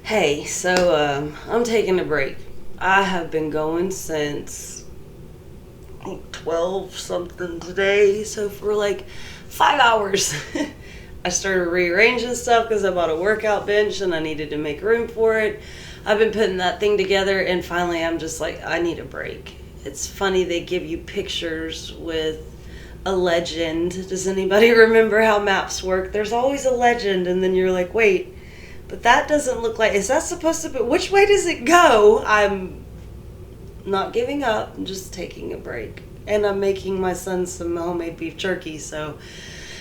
Hey, so I'm taking a break. I have been going since 12 something today, so for like 5 hours. I started rearranging stuff because I bought a workout bench and I needed to make room for it. I've been putting that thing together, and finally I'm just like, I need a break. It's funny they give you pictures with a legend. Does anybody remember how maps work? There's always a legend, and then you're like, wait, but that doesn't look like. Is that supposed to be? Which way does it go? I'm not giving up. I'm just taking a break. And I'm making my son some homemade beef jerky, so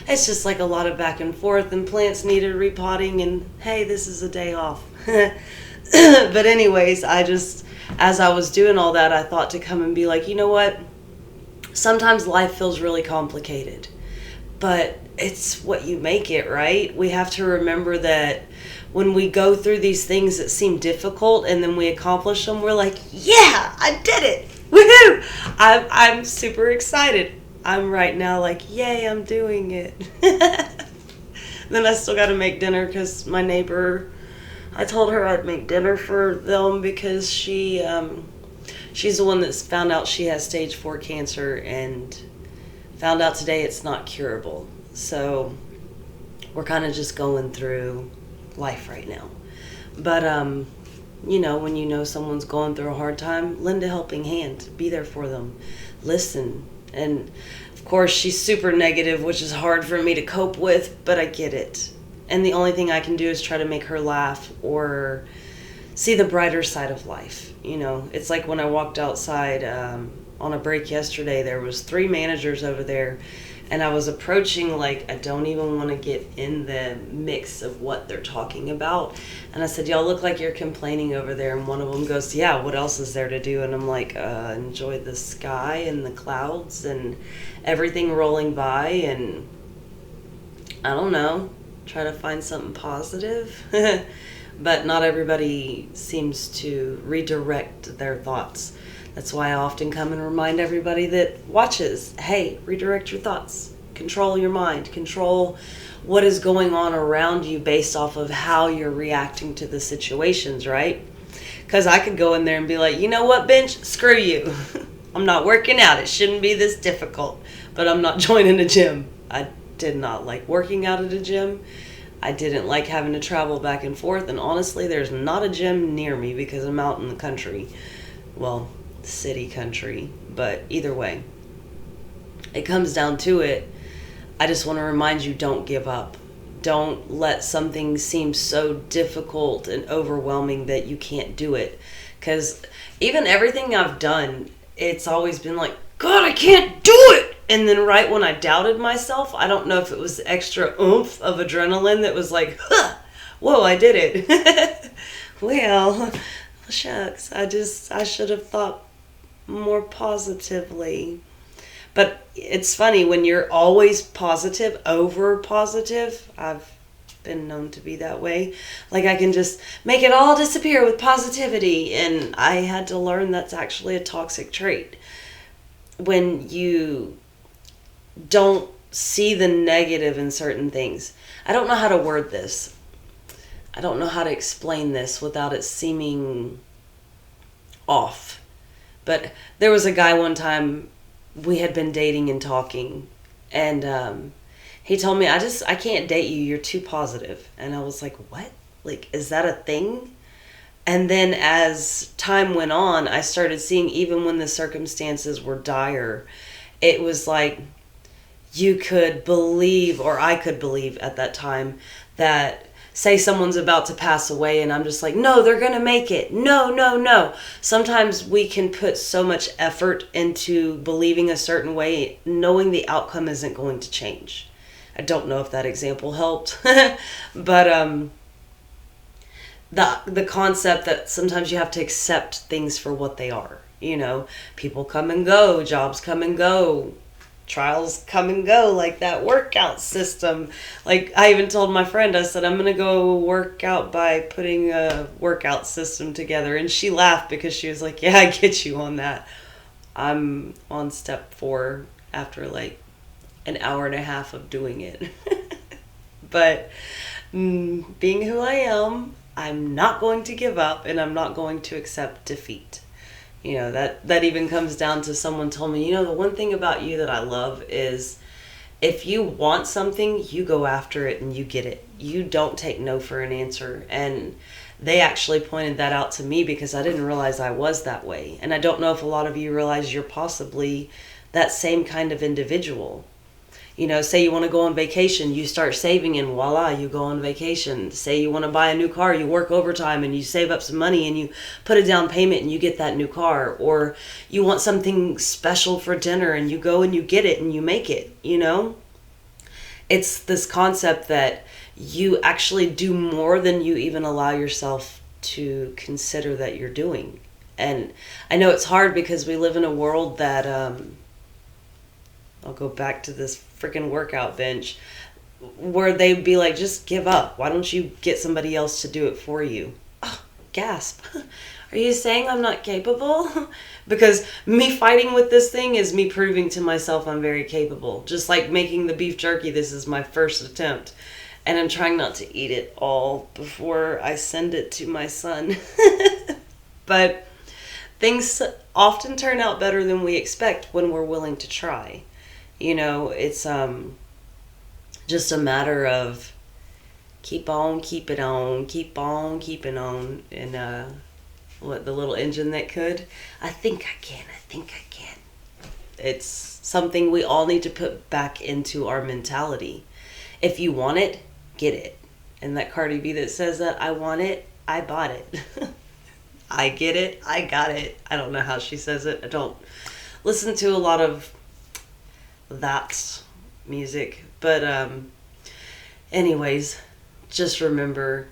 it's just like a lot of back and forth, and plants needed repotting, and hey, this is a day off. But anyways, as I was doing all that, I thought to come and be like, you know what? Sometimes life feels really complicated, but it's what you make it, right? We have to remember that when we go through these things that seem difficult and then we accomplish them, we're like, yeah, I did it. Woohoo! I'm super excited. I'm right now like, yay, I'm doing it. Then I still got to make dinner because my neighbor, I told her I'd make dinner for them because she's the one that's found out she has stage 4 cancer and found out today it's not curable. So we're kind of just going through life right now. But when you know someone's going through a hard time, lend a helping hand, be there for them, listen. And of course she's super negative, which is hard for me to cope with, but I get it. And the only thing I can do is try to make her laugh or see the brighter side of life. It's like when I walked outside on a break yesterday, there was 3 managers over there, and I was approaching like I don't even want to get in the mix of what they're talking about. And I said, y'all look like you're complaining over there. And one of them goes, yeah, what else is there to do? And I'm like, enjoy the sky and the clouds and everything rolling by, and I don't know, try to find something positive. But not everybody seems to redirect their thoughts. That's why I often come and remind everybody that watches, hey, redirect your thoughts. Control your mind. Control what is going on around you based off of how you're reacting to the situations, right? Because I could go in there and be like, you know what, bench? Screw you. I'm not working out. It shouldn't be this difficult. But I'm not joining a gym. I did not like working out at a gym. I didn't like having to travel back and forth, and honestly, there's not a gym near me because I'm out in the country. Well, city country, but either way, it comes down to it. I just want to remind you, don't give up. Don't let something seem so difficult and overwhelming that you can't do it. Because even everything I've done, it's always been like, God, I can't do it. And then right when I doubted myself, I don't know if it was the extra oomph of adrenaline that was like, huh, whoa, I did it. Well, shucks, I should have thought more positively. But it's funny, when you're always positive, over positive, I've been known to be that way. Like I can just make it all disappear with positivity. And I had to learn that's actually a toxic trait. When you don't see the negative in certain things. I don't know how to word this. I don't know how to explain this without it seeming off. But there was a guy one time, we had been dating and talking, and he told me, I can't date you. You're too positive. And I was like, what? Like, is that a thing? And then as time went on, I started seeing, even when the circumstances were dire, it was like you could believe, or I could believe at that time, that say someone's about to pass away and I'm just like, no, they're going to make it. No, no, no. Sometimes we can put so much effort into believing a certain way, knowing the outcome isn't going to change. I don't know if that example helped, but the concept that sometimes you have to accept things for what they are. People come and go, jobs come and go, trials come and go, like that workout system. Like I even told my friend, I said, I'm going to go work out by putting a workout system together. And she laughed because she was like, yeah, I get you on that. I'm on step 4 after like an hour and a half of doing it. But being who I am, I'm not going to give up and I'm not going to accept defeat. That even comes down to someone told me, the one thing about you that I love is if you want something, you go after it and you get it. You don't take no for an answer. And they actually pointed that out to me because I didn't realize I was that way. And I don't know if a lot of you realize you're possibly that same kind of individual. Say you want to go on vacation, you start saving and voila, you go on vacation. Say you want to buy a new car, you work overtime and you save up some money and you put a down payment and you get that new car. Or you want something special for dinner and you go and you get it and you make it, It's this concept that you actually do more than you even allow yourself to consider that you're doing. And I know it's hard because we live in a world that, I'll go back to this freaking workout bench where they'd be like, just give up. Why don't you get somebody else to do it for you? Oh, gasp. Are you saying I'm not capable? Because me fighting with this thing is me proving to myself I'm very capable. Just like making the beef jerky, this is my first attempt. And I'm trying not to eat it all before I send it to my son. But things often turn out better than we expect when we're willing to try. It's just a matter of keep on, keep it on, keep on, keeping on. And what, the little engine that could? I think I can. It's something we all need to put back into our mentality. If you want it, get it. And that Cardi B that says that, I want it, I bought it. I get it, I got it. I don't know how she says it. I don't listen to a lot of that music. But anyways, just remember,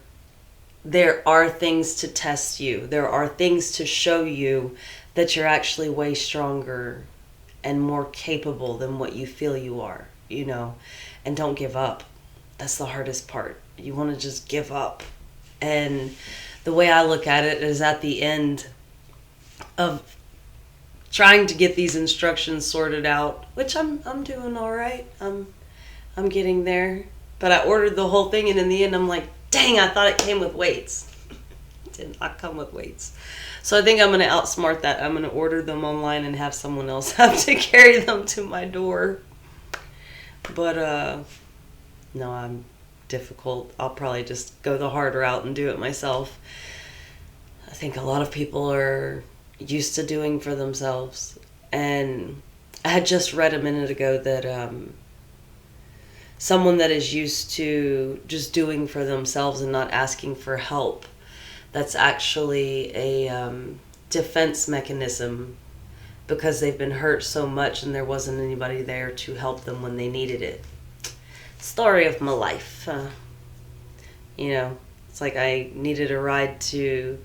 there are things to test you. There are things to show you that you're actually way stronger and more capable than what you feel you are, and don't give up. That's the hardest part. You want to just give up. And the way I look at it is at the end of trying to get these instructions sorted out, which I'm doing all right. I'm getting there. But I ordered the whole thing, and in the end I'm like, dang, I thought it came with weights. It did not come with weights. So I think I'm going to outsmart that. I'm going to order them online and have someone else have to carry them to my door. But no, I'm difficult. I'll probably just go the hard route and do it myself. I think a lot of people are used to doing for themselves. And I had just read a minute ago that someone that is used to just doing for themselves and not asking for help, that's actually a defense mechanism because they've been hurt so much and there wasn't anybody there to help them when they needed it. Story of my life. It's like I needed a ride to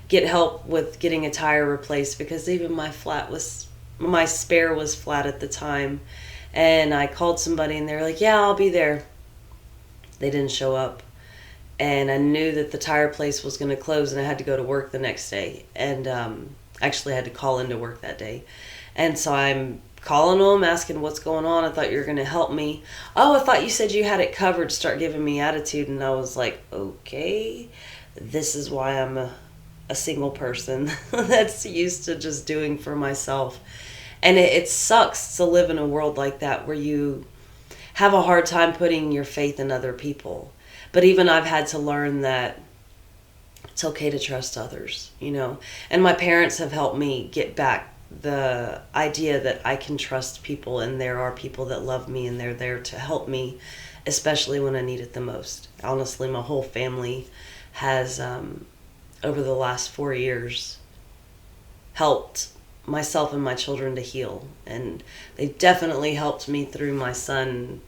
get help with getting a tire replaced because even my spare was flat at the time. And I called somebody and they were like, yeah, I'll be there. They didn't show up. And I knew that the tire place was going to close and I had to go to work the next day. And actually I had to call into work that day. And so I'm calling them, asking what's going on. I thought you were going to help me. Oh, I thought you said you had it covered. Start giving me attitude. And I was like, okay, this is why I'm a single person that's used to just doing for myself. And it sucks to live in a world like that where you have a hard time putting your faith in other people. But even I've had to learn that it's okay to trust others, And my parents have helped me get back the idea that I can trust people and there are people that love me and they're there to help me, especially when I need it the most. Honestly, my whole family has, over the last 4 years, helped myself and my children to heal. And they definitely helped me through my son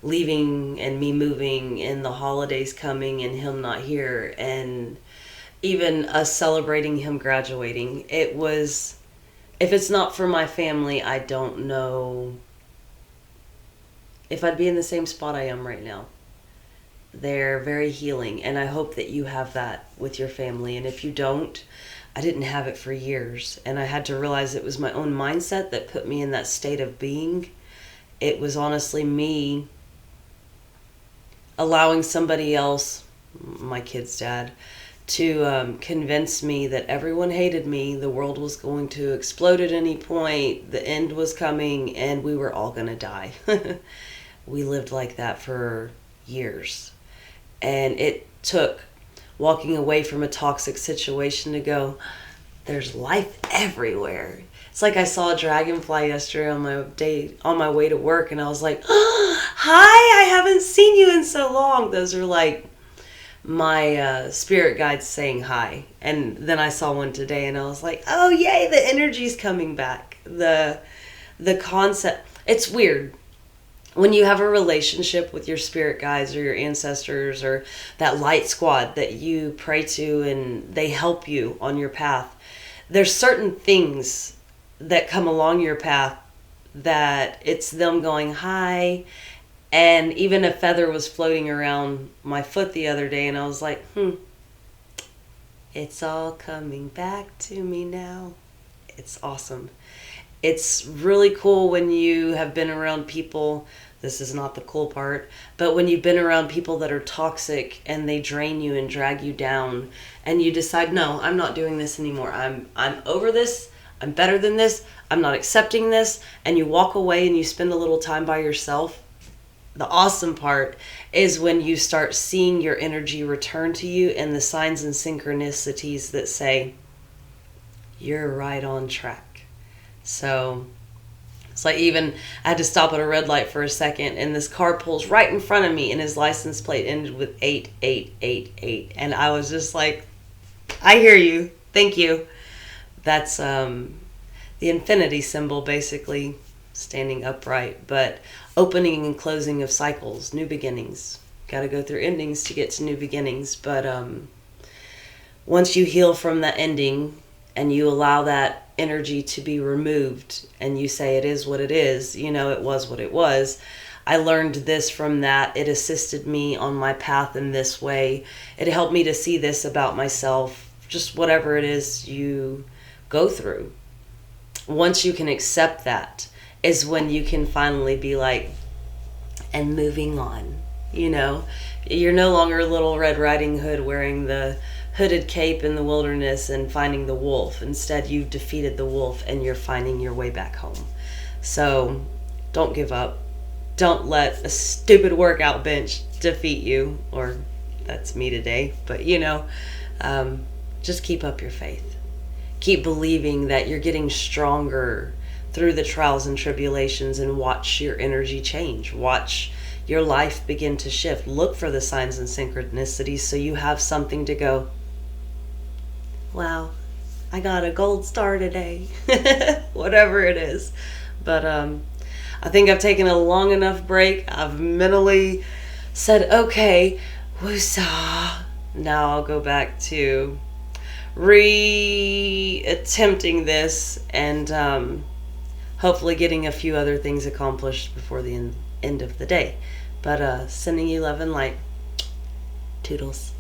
leaving and me moving and the holidays coming and him not here and even us celebrating him graduating. It was, if it's not for my family, I don't know if I'd be in the same spot I am right now. They're very healing, and I hope that you have that with your family. And if you don't, I didn't have it for years, and I had to realize it was my own mindset that put me in that state of being. It was honestly me allowing somebody else, my kid's dad, to convince me that everyone hated me, the world was going to explode at any point, the end was coming, and we were all going to die. We lived like that for years. And it took walking away from a toxic situation to go, there's life everywhere. It's like I saw a dragonfly yesterday on my way to work, and I was like, oh, hi, I haven't seen you in so long. Those are like my spirit guides saying hi. And then I saw one today, and I was like, oh yay, the energy's coming back. The concept, it's weird. When you have a relationship with your spirit guides or your ancestors or that light squad that you pray to and they help you on your path, there's certain things that come along your path that it's them going hi. And even a feather was floating around my foot the other day, and I was like, it's all coming back to me now. It's awesome. It's really cool when you have been around people. This is not the cool part, but when you've been around people that are toxic and they drain you and drag you down, and you decide, no, I'm not doing this anymore. I'm over this. I'm better than this. I'm not accepting this. And you walk away and you spend a little time by yourself. The awesome part is when you start seeing your energy return to you and the signs and synchronicities that say, you're right on track. So it's like, even I had to stop at a red light for a second, and this car pulls right in front of me, and his license plate ended with 8888. And I was just like, I hear you. Thank you. That's the infinity symbol, basically, standing upright, but opening and closing of cycles, new beginnings. Got to go through endings to get to new beginnings. But once you heal from that ending and you allow that energy to be removed and you say it is what it is, it was what it was. I learned this from that. It assisted me on my path in this way. It helped me to see this about myself, just whatever it is you go through. Once you can accept that is when you can finally be like, and moving on. You're no longer Little Red Riding Hood wearing the hooded cape in the wilderness and finding the wolf. Instead, you've defeated the wolf and you're finding your way back home. So don't give up. Don't let a stupid workout bench defeat you, or that's me today. But just keep up your faith. Keep believing that you're getting stronger through the trials and tribulations, and watch your energy change. Watch your life begin to shift. Look for the signs and synchronicities so you have something to go, wow, I got a gold star today. Whatever it is. But I think I've taken a long enough break. I've mentally said, okay, woosah. Now I'll go back to attempting this and hopefully getting a few other things accomplished before the end of the day. But sending you love and light. Toodles.